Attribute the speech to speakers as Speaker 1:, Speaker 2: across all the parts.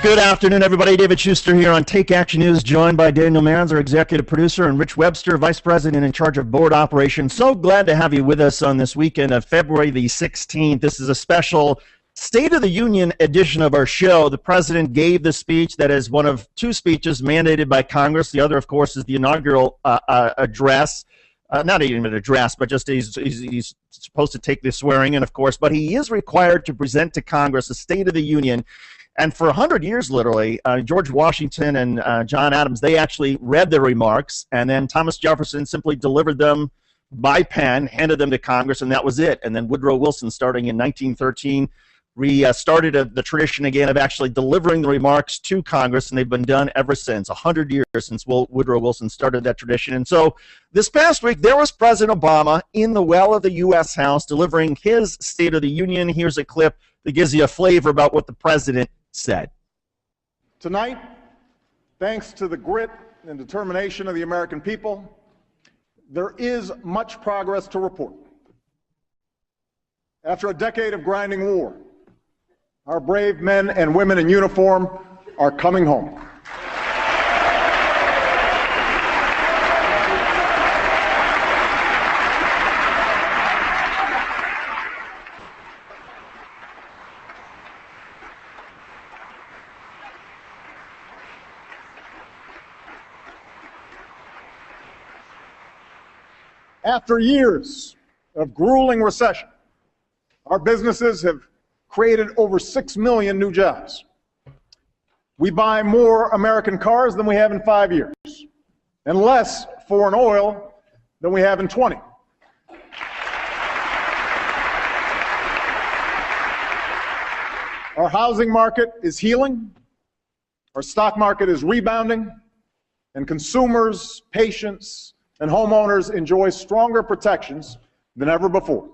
Speaker 1: Good afternoon, everybody. David Shuster here on Take Action News, joined by Daniel Marans, our executive producer, and Rich Webster, vice president in charge of board operations. So glad to have you with us on this weekend of February the 16th. This is a special State of the Union edition of our show. The president gave the speech that is one of two speeches mandated by Congress. The other, of course, is the inaugural address. Not even an address, but just he's supposed to take the swearing in, of course. But he is required to present to Congress a State of the Union. And for 100 years, literally, George Washington and John Adams, they actually read their remarks, and then Thomas Jefferson simply delivered them by pen, handed them to Congress, and that was it. And then Woodrow Wilson, starting in 1913, restarted the tradition again of actually delivering the remarks to Congress, and they've been done ever since. 100 years since Woodrow Wilson started that tradition. And so this past week, there was President Obama in the well of the U.S. House delivering his State of the Union. Here's a clip that gives you a flavor about what the president said.
Speaker 2: Tonight, thanks to the grit and determination of the American people, there is much progress to report. After a decade of grinding war, our brave men and women in uniform are coming home. After years of grueling recession, our businesses have created over 6 million new jobs. We buy more American cars than we have in 5 years, and less foreign oil than we have in 20. Our housing market is healing, our stock market is rebounding, and consumers, patients, and homeowners enjoy stronger protections than ever before.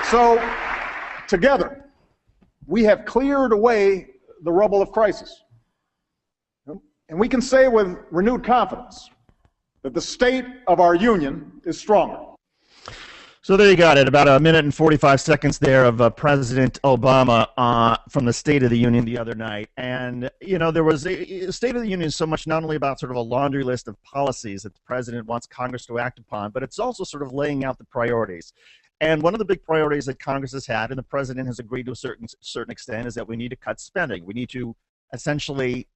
Speaker 2: So, together, we have cleared away the rubble of crisis. And we can say with renewed confidence that the state of our union is stronger.
Speaker 1: So there you got it, about a minute and 45 seconds there of President Obama from the State of the Union the other night. And, you know, there was a State of the Union is so much not only about sort of a laundry list of policies that the president wants Congress to act upon, but it's also sort of laying out the priorities. And one of the big priorities that Congress has had, and the president has agreed to a certain extent, is that we need to cut spending. We need to essentially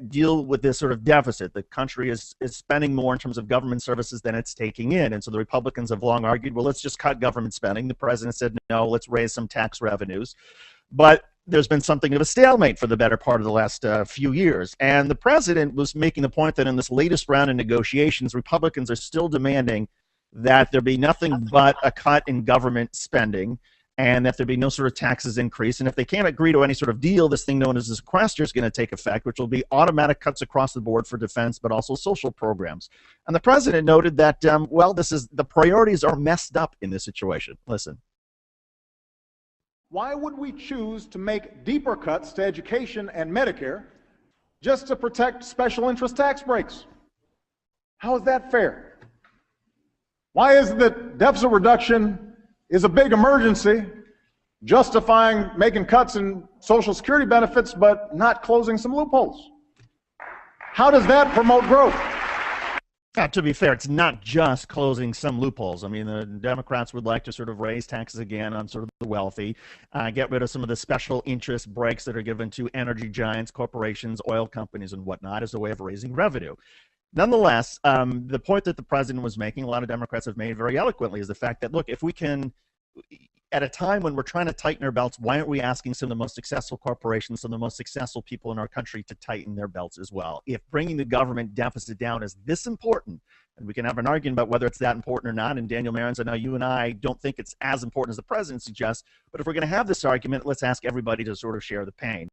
Speaker 1: deal with this sort of deficit. The country is spending more in terms of government services than it's taking in. And so the Republicans have long argued, well, let's just cut government spending. The president said, no, let's raise some tax revenues. But there's been something of a stalemate for the better part of the last few years. And the president was making the point that in this latest round of negotiations, Republicans are still demanding that there be nothing but a cut in government spending, and that there be no sort of taxes increase. And if they can't agree to any sort of deal, this thing known as the sequester is going to take effect, which will be automatic cuts across the board for defense, but also social programs. And the president noted that, well, the priorities are messed up in this situation. Listen.
Speaker 2: Why would we choose to make deeper cuts to education and Medicare just to protect special interest tax breaks? How is that fair? Why is it that deficit reduction is a big emergency, justifying making cuts in Social Security benefits but not closing some loopholes? How does that promote growth?
Speaker 1: To be fair, it's not just closing some loopholes. I mean, the Democrats would like to sort of raise taxes again on sort of the wealthy, get rid of some of the special interest breaks that are given to energy giants, corporations, oil companies, and whatnot as a way of raising revenue. Nonetheless, the point that the president was making, a lot of Democrats have made very eloquently, is the fact that, look, if we can, at a time when we're trying to tighten our belts, why aren't we asking some of the most successful corporations, some of the most successful people in our country to tighten their belts as well? If bringing the government deficit down is this important, and we can have an argument about whether it's that important or not, and Daniel Marans, I know you and I don't think it's as important as the president suggests, but if we're going to have this argument, let's ask everybody to sort of share the pain.